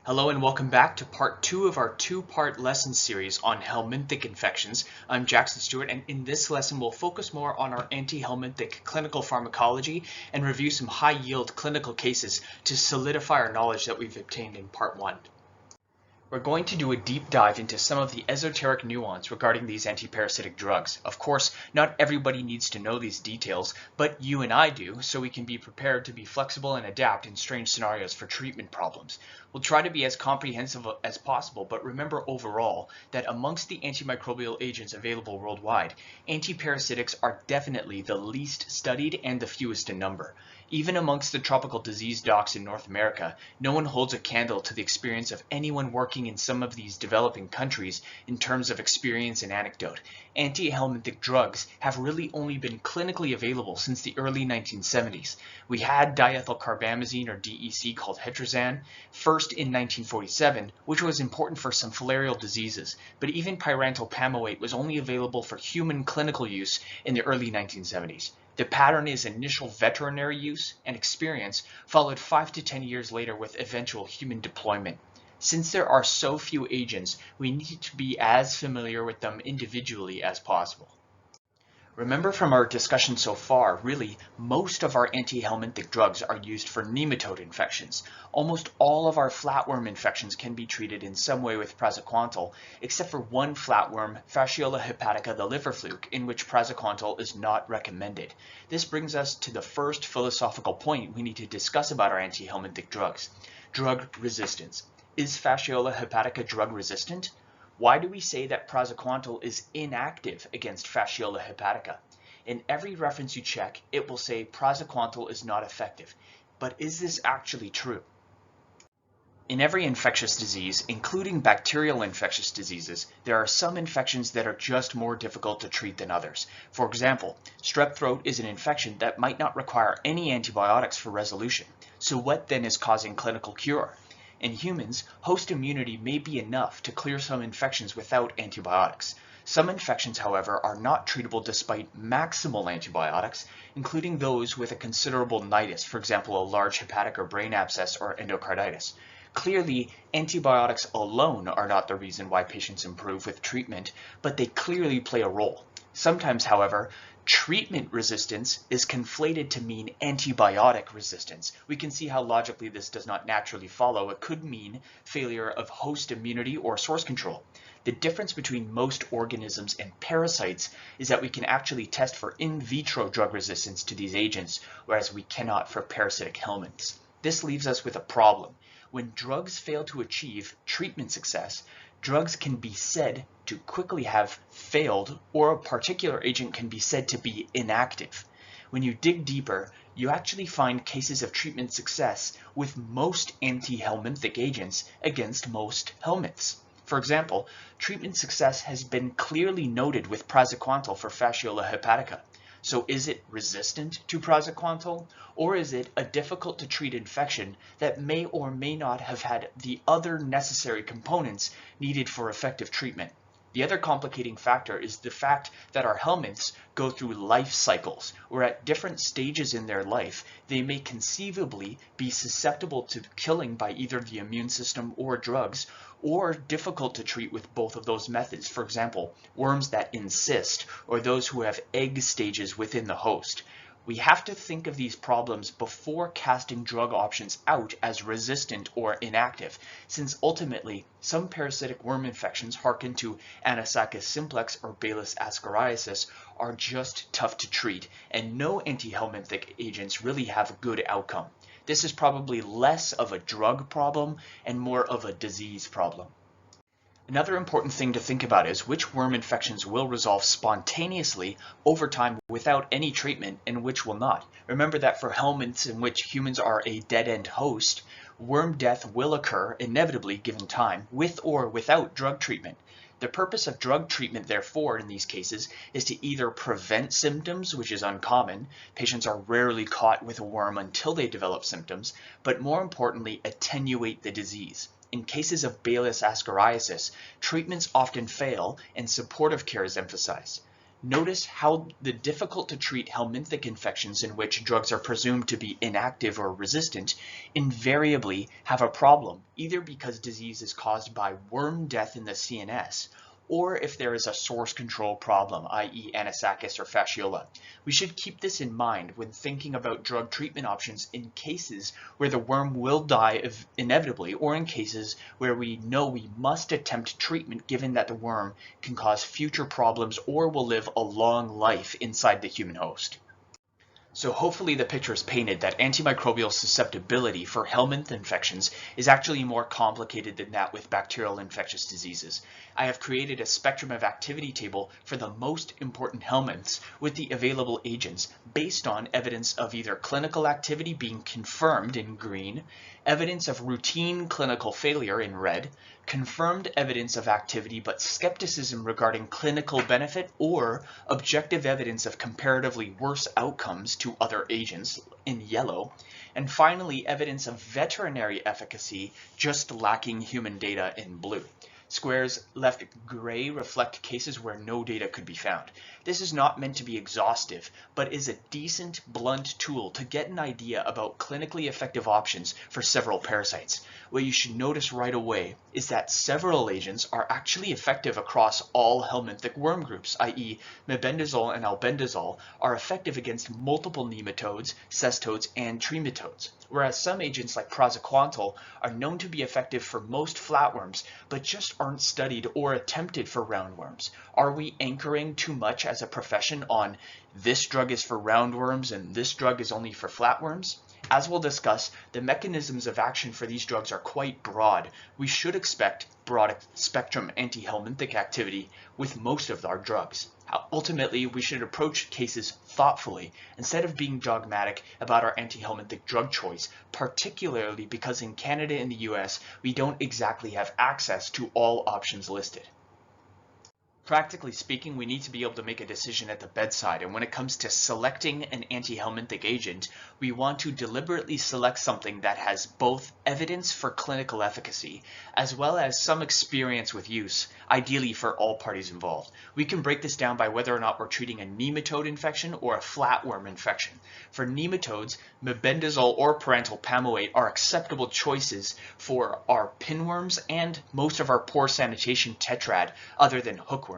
Hello and welcome back to part 2 of our two-part lesson series on helminthic infections. I'm Jackson Stewart, and in this lesson we'll focus more on our anti-helminthic clinical pharmacology and review some high-yield clinical cases to solidify our knowledge that we've obtained in part 1. We're going to do a deep dive into some of the esoteric nuance regarding these antiparasitic drugs. Of course, not everybody needs to know these details, but you and I do, so we can be prepared to be flexible and adapt in strange scenarios for treatment problems. We'll try to be as comprehensive as possible, but remember overall that amongst the antimicrobial agents available worldwide, antiparasitics are definitely the least studied and the fewest in number. Even amongst the tropical disease docs in North America, no one holds a candle to the experience of anyone working in some of these developing countries in terms of experience and anecdote. Anti-helminthic drugs have really only been clinically available since the early 1970s. We had Diethylcarbamazine or DEC called Hetrazan first in 1947, which was important for some filarial diseases, but even Pyrantel Pamoate was only available for human clinical use in the early 1970s. The pattern is initial veterinary use and experience, followed 5 to 10 years later with eventual human deployment. Since there are so few agents, we need to be as familiar with them individually as possible. Remember from our discussion so far, really, most of our anti-helminthic drugs are used for nematode infections. Almost all of our flatworm infections can be treated in some way with Praziquantel, except for one flatworm, Fasciola hepatica the liver fluke, in which Praziquantel is not recommended. This brings us to the first philosophical point we need to discuss about our anti-helminthic drugs. Drug resistance. Is Fasciola hepatica drug resistant? Why do we say that Praziquantel is inactive against Fasciola hepatica? In every reference you check, it will say Praziquantel is not effective. But is this actually true? In every infectious disease, including bacterial infectious diseases, there are some infections that are just more difficult to treat than others. For example, strep throat is an infection that might not require any antibiotics for resolution. So what then is causing clinical cure? In humans, host immunity may be enough to clear some infections without antibiotics. Some infections, however, are not treatable despite maximal antibiotics, including those with a considerable nidus, for example, a large hepatic or brain abscess or endocarditis. Clearly, antibiotics alone are not the reason why patients improve with treatment, but they clearly play a role. Sometimes, however, treatment resistance is conflated to mean antibiotic resistance. We can see how logically this does not naturally follow. It could mean failure of host immunity or source control. The difference between most organisms and parasites is that we can actually test for in vitro drug resistance to these agents, whereas we cannot for parasitic helminths. This leaves us with a problem. When drugs fail to achieve treatment success, drugs can be said to quickly have failed, or a particular agent can be said to be inactive. When you dig deeper, you actually find cases of treatment success with most anti-helminthic agents against most helminths. For example, treatment success has been clearly noted with Praziquantel for Fasciola hepatica. So is it resistant to Praziquantel, or is it a difficult to treat infection that may or may not have had the other necessary components needed for effective treatment? The other complicating factor is the fact that our helminths go through life cycles, where at different stages in their life, they may conceivably be susceptible to killing by either the immune system or drugs, or difficult to treat with both of those methods. For example, worms that encyst, or those who have egg stages within the host. We have to think of these problems before casting drug options out as resistant or inactive, since ultimately some parasitic worm infections harken to Anisakis simplex or Balis ascariasis are just tough to treat, and no anti-helminthic agents really have a good outcome. This is probably less of a drug problem and more of a disease problem. Another important thing to think about is which worm infections will resolve spontaneously over time without any treatment and which will not. Remember that for helminths in which humans are a dead-end host, worm death will occur inevitably given time, with or without drug treatment. The purpose of drug treatment, therefore, in these cases, is to either prevent symptoms, which is uncommon. Patients are rarely caught with a worm until they develop symptoms, but more importantly, attenuate the disease. In cases of Balis ascariasis, treatments often fail and supportive care is emphasized. Notice how the difficult to treat helminthic infections in which drugs are presumed to be inactive or resistant invariably have a problem, either because disease is caused by worm death in the CNS, or if there is a source control problem, i.e. anisakis or fasciola. We should keep this in mind when thinking about drug treatment options in cases where the worm will die inevitably, or in cases where we know we must attempt treatment given that the worm can cause future problems or will live a long life inside the human host. So hopefully the picture is painted that antimicrobial susceptibility for helminth infections is actually more complicated than that with bacterial infectious diseases. I have created a spectrum of activity table for the most important helminths with the available agents based on evidence of either clinical activity being confirmed in green, evidence of routine clinical failure in red, confirmed evidence of activity but skepticism regarding clinical benefit, or objective evidence of comparatively worse outcomes to other agents in yellow, and finally evidence of veterinary efficacy just lacking human data in blue. Squares left gray reflect cases where no data could be found. This is not meant to be exhaustive, but is a decent, blunt tool to get an idea about clinically effective options for several parasites. What you should notice right away is that several agents are actually effective across all helminthic worm groups, i.e. mebendazole and albendazole are effective against multiple nematodes, cestodes, and trematodes, whereas some agents like praziquantel are known to be effective for most flatworms, but just aren't studied or attempted for roundworms. Are we anchoring too much as a profession on this drug is for roundworms and this drug is only for flatworms? As we'll discuss, the mechanisms of action for these drugs are quite broad. We should expect broad spectrum anti-helminthic activity with most of our drugs. Ultimately, we should approach cases thoughtfully instead of being dogmatic about our anti-helminthic drug choice, particularly because in Canada and the US, we don't exactly have access to all options listed. Practically speaking, we need to be able to make a decision at the bedside, and when it comes to selecting an anti-helminthic agent, we want to deliberately select something that has both evidence for clinical efficacy as well as some experience with use, ideally for all parties involved. We can break this down by whether or not we're treating a nematode infection or a flatworm infection. For nematodes, mebendazole or Pyrantel Pamoate are acceptable choices for our pinworms and most of our poor sanitation tetrad other than hookworms.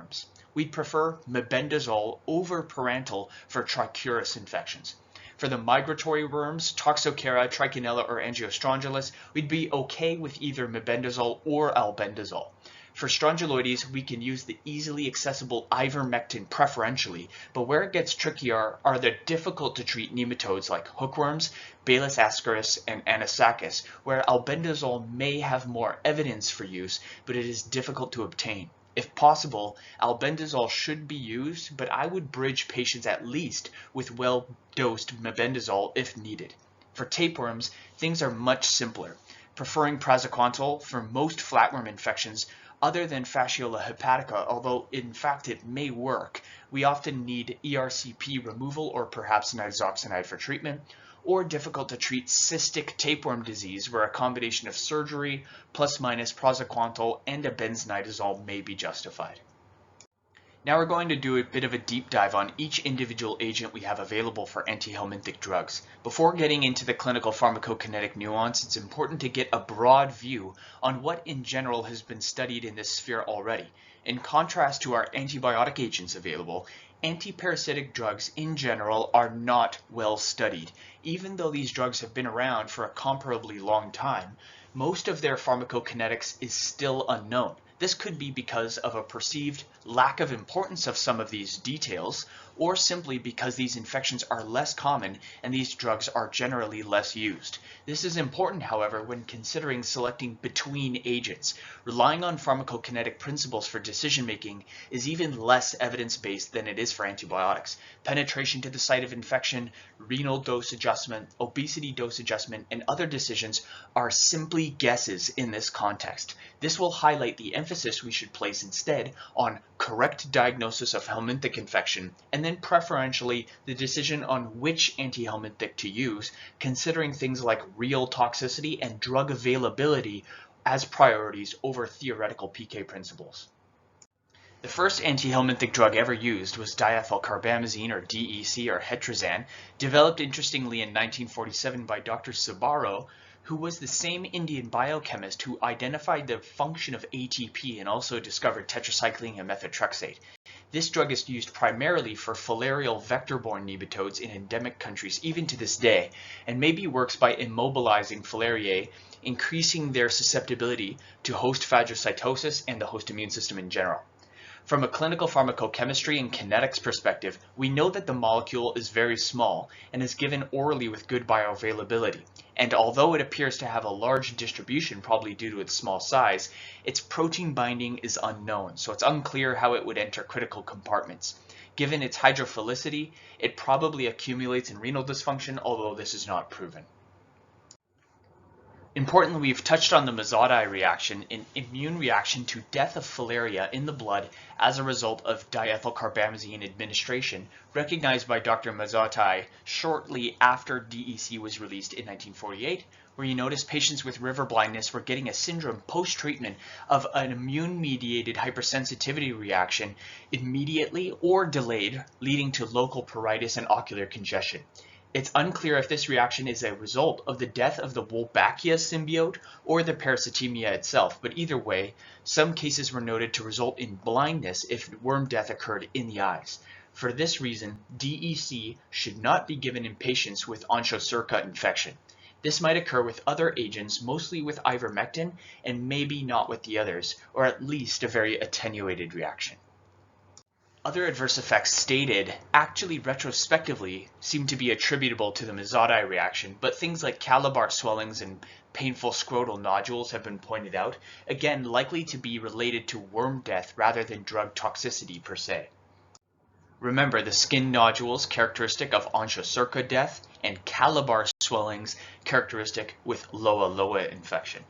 We'd prefer mebendazole over Pyrantel for trichuris infections. For the migratory worms, Toxocara, Trichinella, or Angiostrongylus, we'd be okay with either mebendazole or albendazole. For strongyloides, we can use the easily accessible Ivermectin preferentially, but where it gets trickier are the difficult to treat nematodes like hookworms, Balis ascaris, and anisakis, where albendazole may have more evidence for use, but it is difficult to obtain. If possible, albendazole should be used, but I would bridge patients at least with well-dosed mebendazole if needed. For tapeworms, things are much simpler, preferring praziquantel for most flatworm infections other than fasciola hepatica, although in fact it may work. We often need ERCP removal or perhaps nitazoxanide for treatment, or difficult to treat cystic tapeworm disease where a combination of surgery plus minus praziquantel and a Benznidazoles may be justified. Now we're going to do a bit of a deep dive on each individual agent we have available for anti-helminthic drugs. Before getting into the clinical pharmacokinetic nuance, it's important to get a broad view on what in general has been studied in this sphere already. In contrast to our antibiotic agents available, antiparasitic drugs in general are not well studied. Even though these drugs have been around for a comparably long time, most of their pharmacokinetics is still unknown. This could be because of a perceived lack of importance of some of these details, or simply because these infections are less common and these drugs are generally less used. This is important, however, when considering selecting between agents. Relying on pharmacokinetic principles for decision-making is even less evidence-based than it is for antibiotics. Penetration to the site of infection, renal dose adjustment, obesity dose adjustment, and other decisions are simply guesses in this context. This will highlight the emphasis we should place instead on correct diagnosis of helminthic infection, and then preferentially the decision on which anti-helminthic to use, considering things like real toxicity and drug availability as priorities over theoretical PK principles. The first anti-helminthic drug ever used was diethylcarbamazine, or DEC, or hetrazan, developed interestingly in 1947 by Dr. Sabaro, who was the same Indian biochemist who identified the function of ATP and also discovered tetracycline and methotrexate. This drug is used primarily for filarial vector-borne nematodes in endemic countries even to this day, and maybe works by immobilizing filariae, increasing their susceptibility to host phagocytosis and the host immune system in general. From a clinical pharmacochemistry and kinetics perspective, we know that the molecule is very small and is given orally with good bioavailability. And although it appears to have a large distribution, probably due to its small size, its protein binding is unknown, so it's unclear how it would enter critical compartments. Given its hydrophilicity, it probably accumulates in renal dysfunction, although this is not proven. Importantly, we've touched on the Mazzotti reaction, an immune reaction to death of filaria in the blood as a result of diethylcarbamazine administration, recognized by Dr. Mazzotti shortly after DEC was released in 1948, where you notice patients with river blindness were getting a syndrome post-treatment of an immune-mediated hypersensitivity reaction immediately or delayed, leading to local pruritus and ocular congestion. It's unclear if this reaction is a result of the death of the Wolbachia symbiote or the parasitemia itself, but either way, some cases were noted to result in blindness if worm death occurred in the eyes. For this reason, DEC should not be given in patients with Onchocerca infection. This might occur with other agents, mostly with Ivermectin, and maybe not with the others, or at least a very attenuated reaction. Other adverse effects stated actually retrospectively seem to be attributable to the Mazzotti reaction, but things like calabar swellings and painful scrotal nodules have been pointed out, again likely to be related to worm death rather than drug toxicity per se. Remember, the skin nodules characteristic of Onchocerca death and calabar swellings characteristic with Loa infection.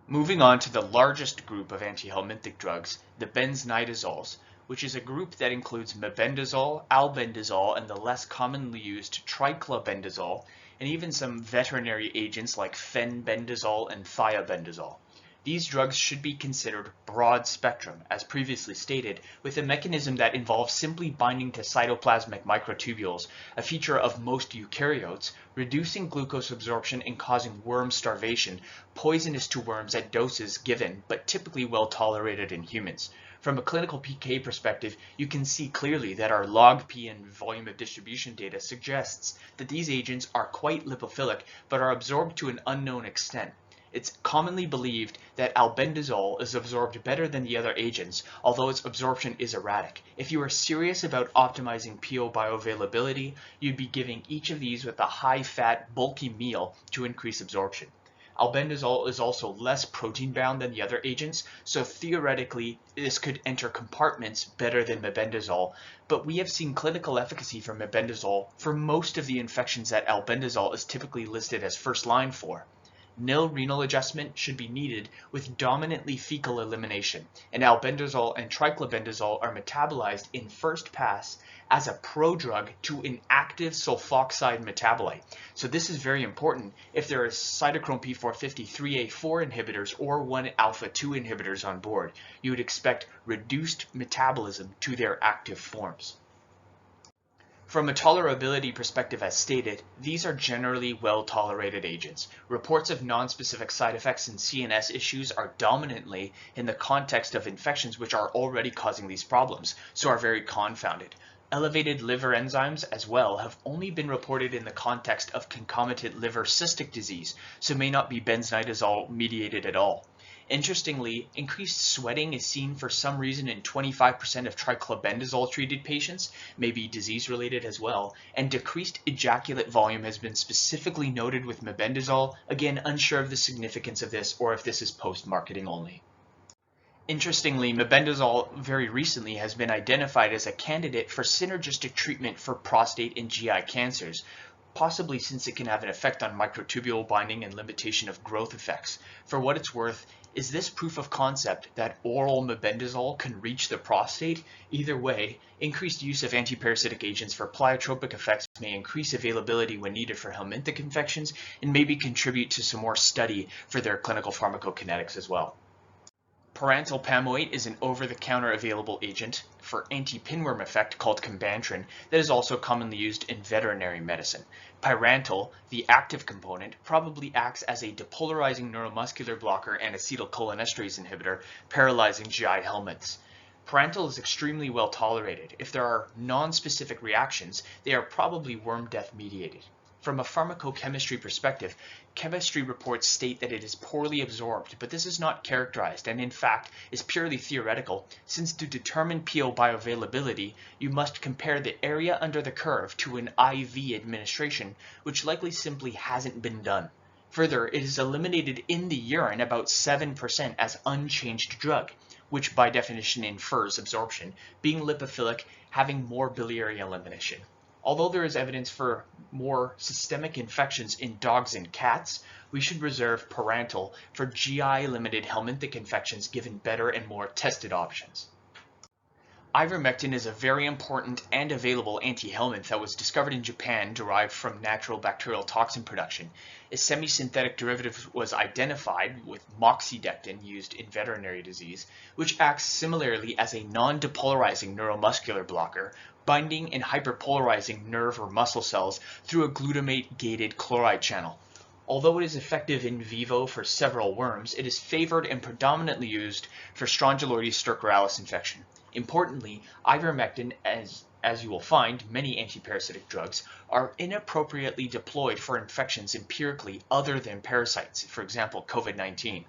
Moving on to the largest group of anti-helminthic drugs, the Benznidazoles, which is a group that includes mebendazole, albendazole, and the less commonly used triclobendazole, and even some veterinary agents like fenbendazole and thiabendazole. These drugs should be considered broad spectrum, as previously stated, with a mechanism that involves simply binding to cytoplasmic microtubules, a feature of most eukaryotes, reducing glucose absorption and causing worm starvation, poisonous to worms at doses given, but typically well tolerated in humans. From a clinical PK perspective, you can see clearly that our log P and volume of distribution data suggests that these agents are quite lipophilic, but are absorbed to an unknown extent. It's commonly believed that albendazole is absorbed better than the other agents, although its absorption is erratic. If you are serious about optimizing PO bioavailability, you'd be giving each of these with a high-fat, bulky meal to increase absorption. Albendazole is also less protein-bound than the other agents, so theoretically this could enter compartments better than mebendazole, but we have seen clinical efficacy for mebendazole for most of the infections that albendazole is typically listed as first line for. Nil renal adjustment should be needed with dominantly fecal elimination, and albendazole and triclobendazole are metabolized in first pass as a prodrug to an active sulfoxide metabolite. So this is very important if there are cytochrome P450 3A4 inhibitors or 1-alpha-2 inhibitors on board. You would expect reduced metabolism to their active forms. From a tolerability perspective, as stated, these are generally well-tolerated agents. Reports of nonspecific side effects and CNS issues are dominantly in the context of infections which are already causing these problems, so are very confounded. Elevated liver enzymes as well have only been reported in the context of concomitant liver cystic disease, so may not be Benznidazoles mediated at all. Interestingly, increased sweating is seen for some reason in 25% of triclobendazole treated patients, maybe disease related as well, and decreased ejaculate volume has been specifically noted with mebendazole, again unsure of the significance of this or if this is post-marketing only. Interestingly, mebendazole very recently has been identified as a candidate for synergistic treatment for prostate and GI cancers, possibly since it can have an effect on microtubule binding and limitation of growth effects. For what it's worth, is this proof of concept that oral mebendazole can reach the prostate? Either way, increased use of antiparasitic agents for pleiotropic effects may increase availability when needed for helminthic infections and maybe contribute to some more study for their clinical pharmacokinetics as well. Pyrantel Pamoate is an over-the-counter available agent for anti-pinworm effect called Combantrin that is also commonly used in veterinary medicine. Pyrantel, the active component, probably acts as a depolarizing neuromuscular blocker and acetylcholinesterase inhibitor, paralyzing GI helminths. Pyrantel is extremely well tolerated. If there are non-specific reactions, they are probably worm death mediated. From a pharmacochemistry perspective, chemistry reports state that it is poorly absorbed, but this is not characterized and in fact is purely theoretical, since to determine PO bioavailability, you must compare the area under the curve to an IV administration, which likely simply hasn't been done. Further, it is eliminated in the urine about 7% as unchanged drug, which by definition infers absorption, being lipophilic, having more biliary elimination. Although there is evidence for more systemic infections in dogs and cats, we should reserve Pyrantel for GI-limited helminthic infections given better and more tested options. Ivermectin is a very important and available anti-helminth that was discovered in Japan derived from natural bacterial toxin production. A semi-synthetic derivative was identified with moxidectin used in veterinary disease, which acts similarly as a non-depolarizing neuromuscular blocker, binding and hyperpolarizing nerve or muscle cells through a glutamate-gated chloride channel. Although it is effective in vivo for several worms, it is favored and predominantly used for Strongyloides stercoralis infection. Importantly, ivermectin, as you will find, many antiparasitic drugs, are inappropriately deployed for infections empirically other than parasites, for example, COVID-19.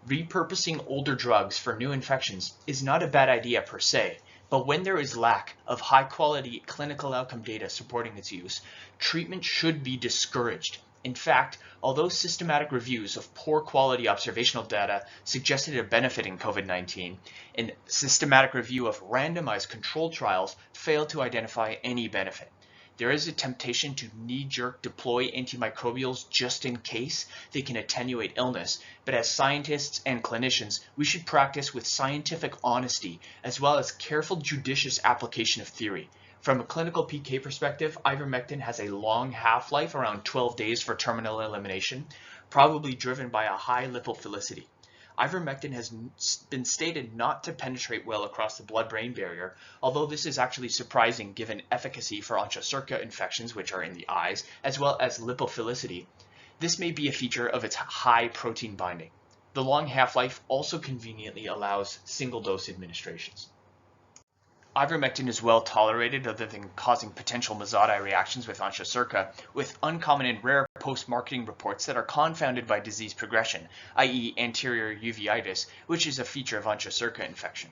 Repurposing older drugs for new infections is not a bad idea per se, but when there is lack of high-quality clinical outcome data supporting its use, treatment should be discouraged. In fact, although systematic reviews of poor quality observational data suggested a benefit in COVID-19, a systematic review of randomized controlled trials failed to identify any benefit. There is a temptation to knee-jerk deploy antimicrobials just in case they can attenuate illness, but as scientists and clinicians, we should practice with scientific honesty as well as careful judicious application of theory. From a clinical PK perspective, ivermectin has a long half-life, around 12 days for terminal elimination, probably driven by a high lipophilicity. Ivermectin has been stated not to penetrate well across the blood-brain barrier, although this is actually surprising given efficacy for onchocerca infections, which are in the eyes, as well as lipophilicity. This may be a feature of its high protein binding. The long half-life also conveniently allows single-dose administrations. Ivermectin is well tolerated other than causing potential Mazadi reactions with onchocerca, with uncommon and rare post-marketing reports that are confounded by disease progression, i.e. anterior uveitis, which is a feature of onchocerca infection.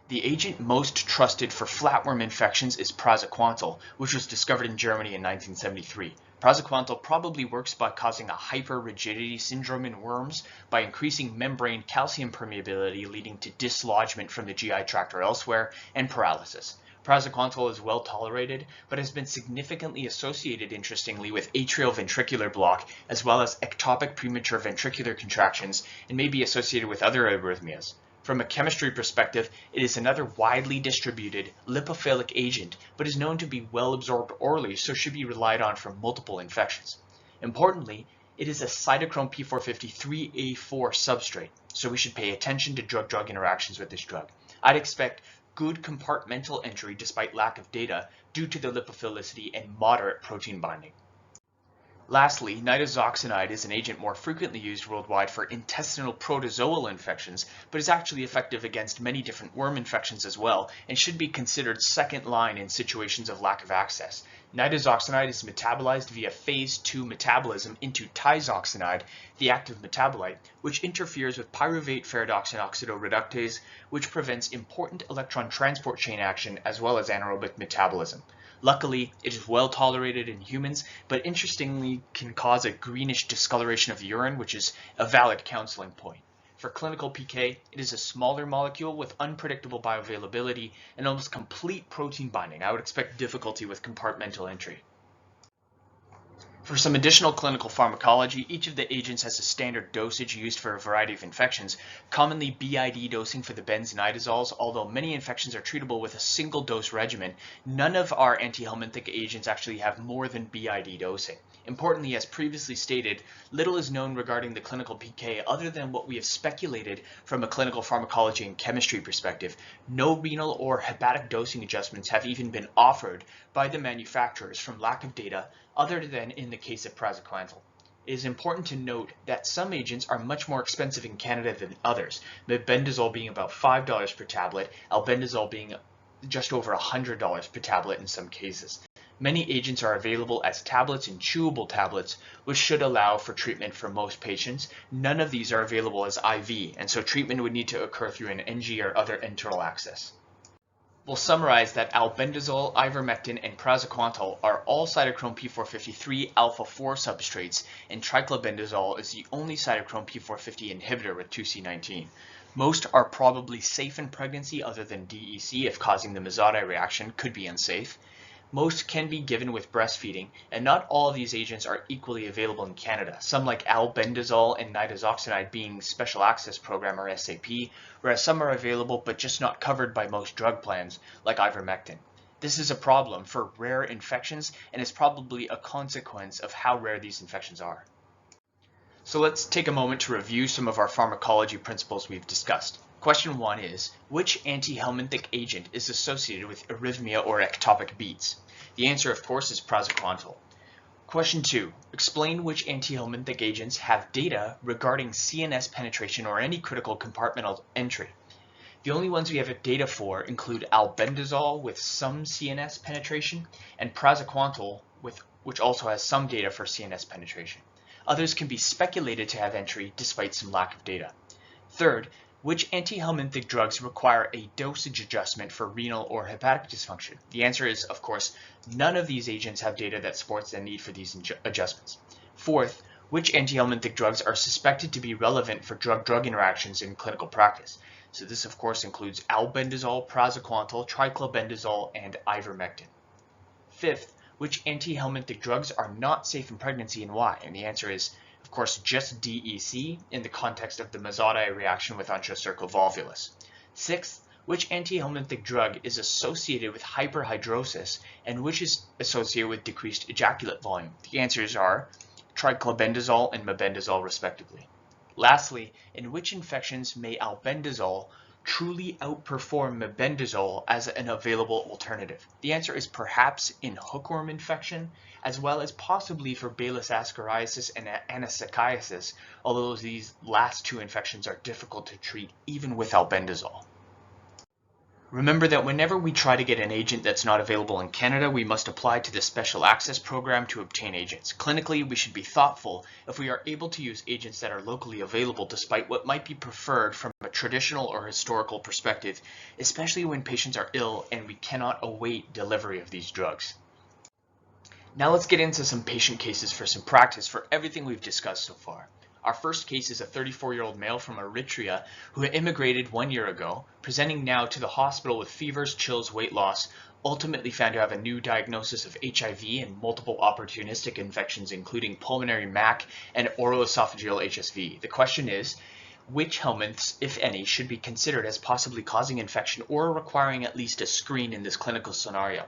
The agent most trusted for flatworm infections is Praziquantel, which was discovered in Germany in 1973. Praziquantel probably works by causing a hyperrigidity syndrome in worms by increasing membrane calcium permeability, leading to dislodgement from the GI tract or elsewhere, and paralysis. Praziquantel is well tolerated, but has been significantly associated, interestingly, with atrioventricular block, as well as ectopic premature ventricular contractions, and may be associated with other arrhythmias. From a chemistry perspective, it is another widely distributed lipophilic agent, but is known to be well absorbed orally, so should be relied on for multiple infections. Importantly, it is a cytochrome P453A4 substrate, so we should pay attention to drug-drug interactions with this drug. I'd expect good compartmental entry despite lack of data due to the lipophilicity and moderate protein binding. Lastly, nitazoxanide is an agent more frequently used worldwide for intestinal protozoal infections, but is actually effective against many different worm infections as well, and should be considered second line in situations of lack of access. Nitazoxanide is metabolized via phase 2 metabolism into tizoxanide, the active metabolite, which interferes with pyruvate ferredoxin oxidoreductase, which prevents important electron transport chain action as well as anaerobic metabolism. Luckily, it is well tolerated in humans, but interestingly can cause a greenish discoloration of urine, which is a valid counseling point. For clinical PK, it is a smaller molecule with unpredictable bioavailability and almost complete protein binding. I would expect difficulty with compartmental entry. For some additional clinical pharmacology, each of the agents has a standard dosage used for a variety of infections, commonly BID dosing for the Benznidazoles. Although many infections are treatable with a single dose regimen, none of our anti-helminthic agents actually have more than BID dosing. Importantly, as previously stated, little is known regarding the clinical PK other than what we have speculated from a clinical pharmacology and chemistry perspective. No renal or hepatic dosing adjustments have even been offered by the manufacturers from lack of data other than in the case of Praziquantel. It is important to note that some agents are much more expensive in Canada than others, mebendazole being about $5 per tablet, albendazole being just over $100 per tablet in some cases. Many agents are available as tablets and chewable tablets, which should allow for treatment for most patients. None of these are available as IV, and so treatment would need to occur through an NG or other enteral access. We'll summarize that albendazole, ivermectin, and praziquantel are all cytochrome P453 alpha 4 substrates, and triclobendazole is the only cytochrome P450 inhibitor with 2C19. Most are probably safe in pregnancy other than DEC if causing the Mazzei reaction could be unsafe. Most can be given with breastfeeding, and not all of these agents are equally available in Canada, some like albendazole and nitazoxanide being Special Access Program or SAP, whereas some are available but just not covered by most drug plans, like ivermectin. This is a problem for rare infections and is probably a consequence of how rare these infections are. So let's take a moment to review some of our pharmacology principles we've discussed. Question 1 is, which anti-helminthic agent is associated with arrhythmia or ectopic beats? The answer, of course, is praziquantel. Question 2, explain which anti-helminthic agents have data regarding CNS penetration or any critical compartmental entry. The only ones we have data for include albendazole with some CNS penetration and praziquantel which also has some data for CNS penetration. Others can be speculated to have entry despite some lack of data. Third, which anti-helminthic drugs require a dosage adjustment for renal or hepatic dysfunction? The answer is, of course, none of these agents have data that supports the need for these adjustments. Fourth, which anti-helminthic drugs are suspected to be relevant for drug-drug interactions in clinical practice? So this, of course, includes albendazole, praziquantel, triclobendazole, and ivermectin. Fifth, which anti-helminthic drugs are not safe in pregnancy and why? And the answer is, of course, just DEC in the context of the Mazzei reaction with Onchocerco volvulus. Sixth, which anti-helminthic drug is associated with hyperhidrosis and which is associated with decreased ejaculate volume? The answers are triclobendazole and mebendazole respectively. Lastly, in which infections may albendazole truly outperform mebendazole as an available alternative? The answer is perhaps in hookworm infection, as well as possibly for Balis ascariasis and anisakiasis, although these last two infections are difficult to treat even with albendazole. Remember that whenever we try to get an agent that's not available in Canada, we must apply to the Special Access Program to obtain agents. Clinically, we should be thoughtful if we are able to use agents that are locally available despite what might be preferred from a traditional or historical perspective, especially when patients are ill and we cannot await delivery of these drugs. Now let's get into some patient cases for some practice for everything we've discussed so far. Our first case is a 34-year-old male from Eritrea who immigrated 1 year ago, presenting now to the hospital with fevers, chills, weight loss, ultimately found to have a new diagnosis of HIV and multiple opportunistic infections including pulmonary MAC and oroesophageal HSV. The question is, which helminths, if any, should be considered as possibly causing infection or requiring at least a screen in this clinical scenario?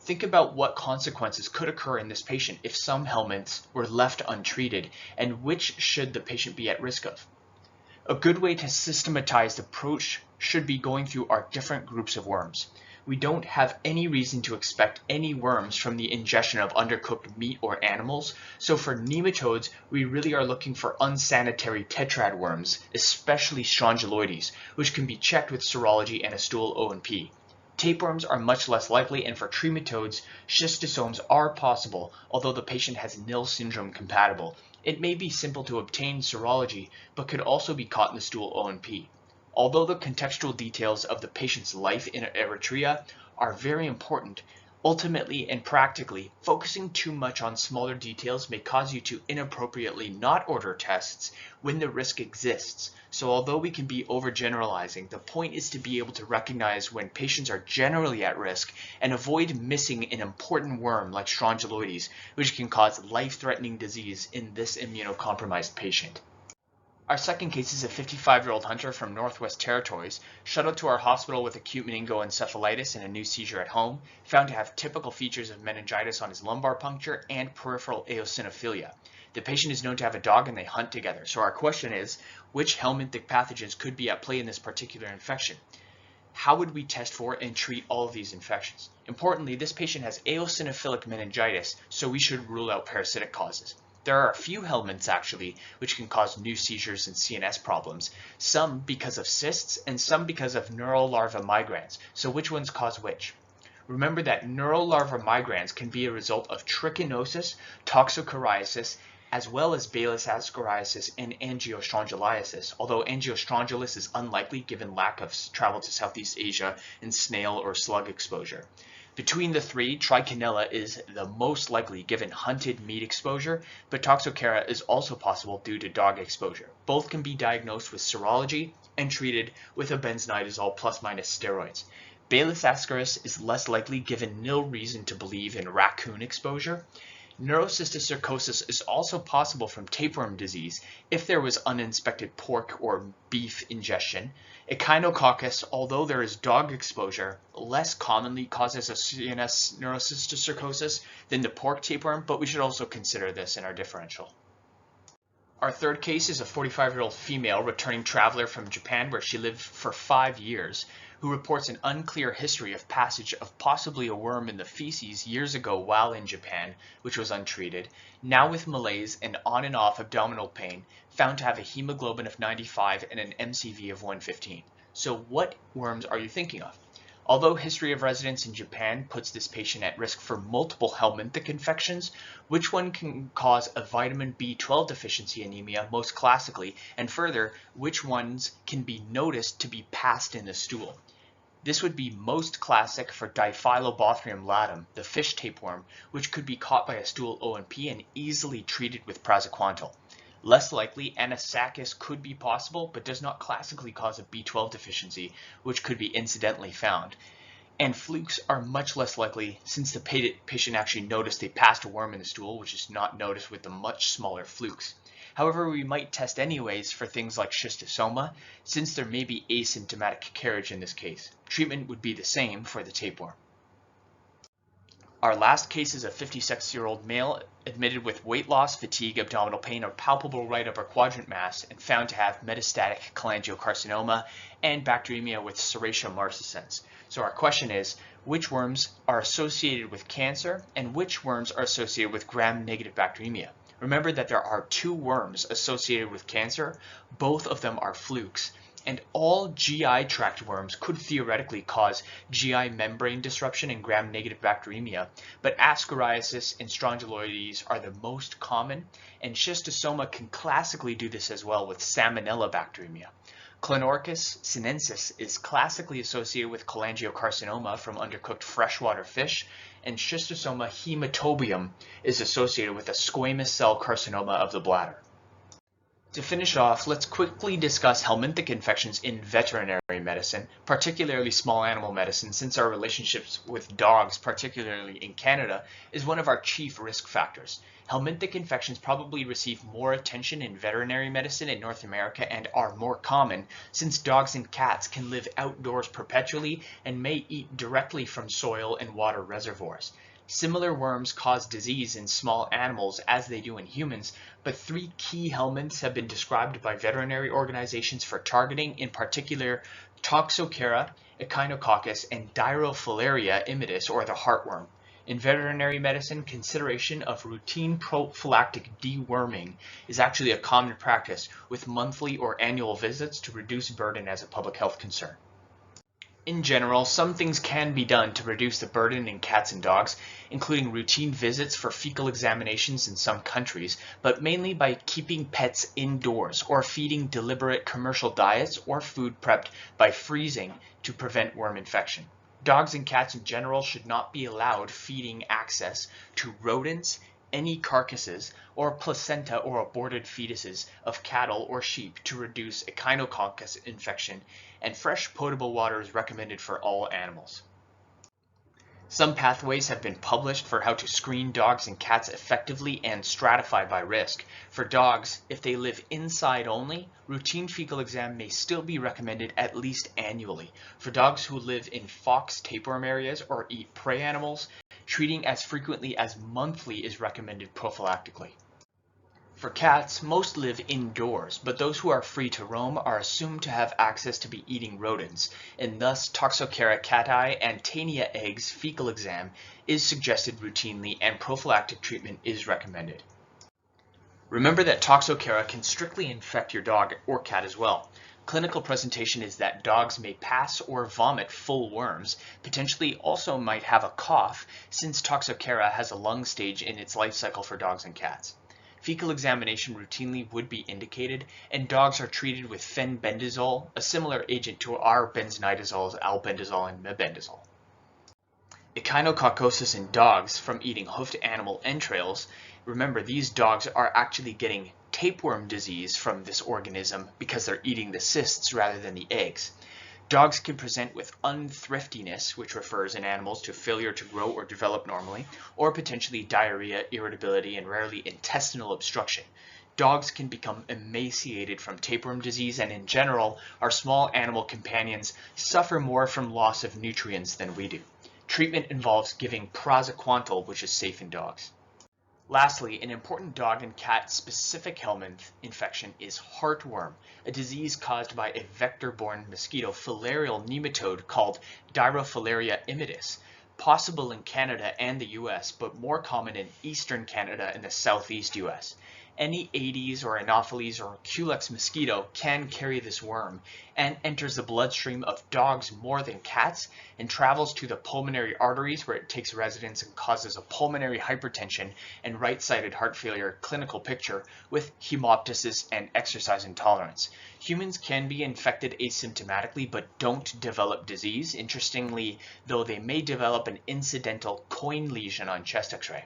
Think about what consequences could occur in this patient if some helminths were left untreated, and which should the patient be at risk of. A good way to systematize the approach should be going through our different groups of worms. We don't have any reason to expect any worms from the ingestion of undercooked meat or animals, so for nematodes, we really are looking for unsanitary tetrad worms, especially strongyloides, which can be checked with serology and a stool O&P. Tapeworms are much less likely, and for trematodes, schistosomes are possible, although the patient has nil syndrome compatible. It may be simple to obtain serology, but could also be caught in the stool O&P. Although the contextual details of the patient's life in Eritrea are very important, Ultimately and practically, focusing too much on smaller details may cause you to inappropriately not order tests when the risk exists. So although we can be overgeneralizing, the point is to be able to recognize when patients are generally at risk and avoid missing an important worm like strongyloides, which can cause life-threatening disease in this immunocompromised patient. Our second case is a 55-year-old hunter from Northwest Territories, shuttled to our hospital with acute meningoencephalitis and a new seizure at home, found to have typical features of meningitis on his lumbar puncture and peripheral eosinophilia. The patient is known to have a dog and they hunt together. So our question is, which helminthic pathogens could be at play in this particular infection? How would we test for and treat all of these infections? Importantly, this patient has eosinophilic meningitis, so we should rule out parasitic causes. There are a few helminths actually, which can cause new seizures and CNS problems, some because of cysts and some because of neural larva migrans. So which ones cause which? Remember that neural larva migrans can be a result of trichinosis, toxocariasis, as well as Baylis ascariasis and angiostrongyloliasis, although angiostrongylus is unlikely given lack of travel to Southeast Asia and snail or slug exposure. Between the three, Trichinella is the most likely given hunted meat exposure, but Toxocara is also possible due to dog exposure. Both can be diagnosed with serology and treated with a Benznidazoles plus minus steroids. Baylis ascaris is less likely given nil reason to believe in raccoon exposure. Neurocysticercosis is also possible from tapeworm disease if there was uninspected pork or beef ingestion. Echinococcus, although there is dog exposure, less commonly causes a CNS neurocysticercosis than the pork tapeworm, but we should also consider this in our differential. Our third case is a 45-year-old female returning traveler from Japan where she lived for 5 years, who reports an unclear history of passage of possibly a worm in the feces years ago while in Japan, which was untreated, now with malaise and on and off abdominal pain, found to have a hemoglobin of 95 and an MCV of 115. So what worms are you thinking of? Although history of residence in Japan puts this patient at risk for multiple helminthic infections, which one can cause a vitamin B12 deficiency anemia most classically, and further, which ones can be noticed to be passed in the stool? This would be most classic for Diphyllobothrium latum, the fish tapeworm, which could be caught by a stool O&P and easily treated with Praziquantel. Less likely, Anisakis could be possible, but does not classically cause a B12 deficiency, which could be incidentally found. And flukes are much less likely since the patient actually noticed they passed a worm in the stool, which is not noticed with the much smaller flukes. However, we might test anyways for things like schistosoma, since there may be asymptomatic carriage in this case. Treatment would be the same for the tapeworm. Our last case is a 56-year-old male admitted with weight loss, fatigue, abdominal pain, or palpable right upper quadrant mass, and found to have metastatic cholangiocarcinoma and bacteremia with Serratia marcescens. So our question is, which worms are associated with cancer and which worms are associated with gram-negative bacteremia? Remember that there are 2 worms associated with cancer. Both of them are flukes. And all GI tract worms could theoretically cause GI membrane disruption and gram-negative bacteremia, but ascariasis and strongyloides are the most common, and schistosoma can classically do this as well with salmonella bacteremia. Clonorchis sinensis is classically associated with cholangiocarcinoma from undercooked freshwater fish, and schistosoma hematobium is associated with a squamous cell carcinoma of the bladder. To finish off, let's quickly discuss helminthic infections in veterinary medicine, particularly small animal medicine, since our relationships with dogs, particularly in Canada, is one of our chief risk factors. Helminthic infections probably receive more attention in veterinary medicine in North America and are more common, since dogs and cats can live outdoors perpetually and may eat directly from soil and water reservoirs. Similar worms cause disease in small animals as they do in humans, but 3 key helminths have been described by veterinary organizations for targeting, in particular Toxocara, Echinococcus, and Dirofilaria immitis, or the heartworm. In veterinary medicine, consideration of routine prophylactic deworming is actually a common practice, with monthly or annual visits to reduce burden as a public health concern. In general, some things can be done to reduce the burden in cats and dogs, including routine visits for fecal examinations in some countries, but mainly by keeping pets indoors or feeding deliberate commercial diets or food prepped by freezing to prevent worm infection. Dogs and cats in general should not be allowed feeding access to rodents, any carcasses, or placenta or aborted fetuses of cattle or sheep to reduce echinococcus infection, and fresh potable water is recommended for all animals. Some pathways have been published for how to screen dogs and cats effectively and stratify by risk. For dogs, if they live inside only, routine fecal exam may still be recommended at least annually. For dogs who live in fox tapeworm areas or eat prey animals, treating as frequently as monthly is recommended prophylactically. For cats, most live indoors, but those who are free to roam are assumed to have access to be eating rodents, and thus Toxocara cati and Tania eggs fecal exam is suggested routinely and prophylactic treatment is recommended. Remember that Toxocara can strictly infect your dog or cat as well. Clinical presentation is that dogs may pass or vomit full worms, potentially also might have a cough, since Toxocara has a lung stage in its life cycle for dogs and cats. Fecal examination routinely would be indicated, and dogs are treated with fenbendazole, a similar agent to our Benznidazoles, albendazole, and mebendazole. Echinococcosis in dogs from eating hoofed animal entrails. Remember, these dogs are actually getting tapeworm disease from this organism because they're eating the cysts rather than the eggs. Dogs can present with unthriftiness, which refers in animals to failure to grow or develop normally, or potentially diarrhea, irritability, and rarely intestinal obstruction. Dogs can become emaciated from tapeworm disease, and in general, our small animal companions suffer more from loss of nutrients than we do. Treatment involves giving Praziquantel, which is safe in dogs. Lastly, an important dog and cat specific helminth infection is heartworm, a disease caused by a vector-borne mosquito filarial nematode called Dirofilaria immitis, possible in Canada and the US, but more common in eastern Canada and the southeast US. Any Aedes or Anopheles or Culex mosquito can carry this worm and enters the bloodstream of dogs more than cats and travels to the pulmonary arteries where it takes residence and causes a pulmonary hypertension and right-sided heart failure clinical picture with hemoptysis and exercise intolerance. Humans can be infected asymptomatically but don't develop disease. Interestingly, though, they may develop an incidental coin lesion on chest x-ray.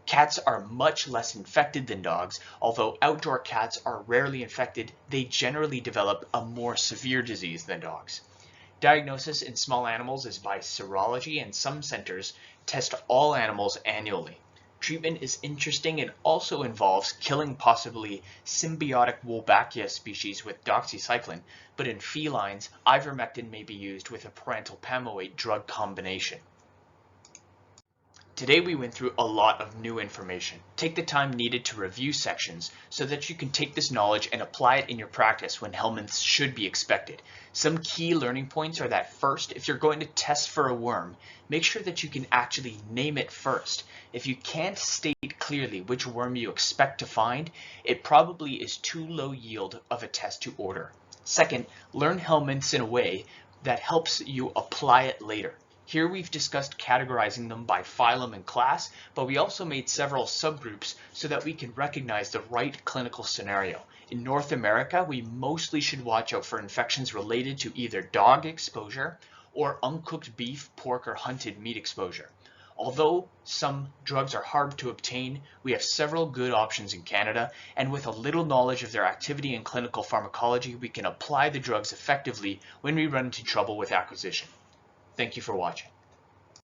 Cats are much less infected than dogs. Although outdoor cats are rarely infected, they generally develop a more severe disease than dogs. Diagnosis in small animals is by serology, and some centers test all animals annually. Treatment is interesting and also involves killing possibly symbiotic Wolbachia species with doxycycline, but in felines, Ivermectin may be used with a Pyrantel Pamoate drug combination. Today we went through a lot of new information. Take the time needed to review sections so that you can take this knowledge and apply it in your practice when helminths should be expected. Some key learning points are that first, if you're going to test for a worm, make sure that you can actually name it first. If you can't state clearly which worm you expect to find, it probably is too low yield of a test to order. Second, learn helminths in a way that helps you apply it later. Here we've discussed categorizing them by phylum and class, but we also made several subgroups so that we can recognize the right clinical scenario. In North America, we mostly should watch out for infections related to either dog exposure or uncooked beef, pork, or hunted meat exposure. Although some drugs are hard to obtain, we have several good options in Canada, and with a little knowledge of their activity in clinical pharmacology, we can apply the drugs effectively when we run into trouble with acquisition. Thank you for watching.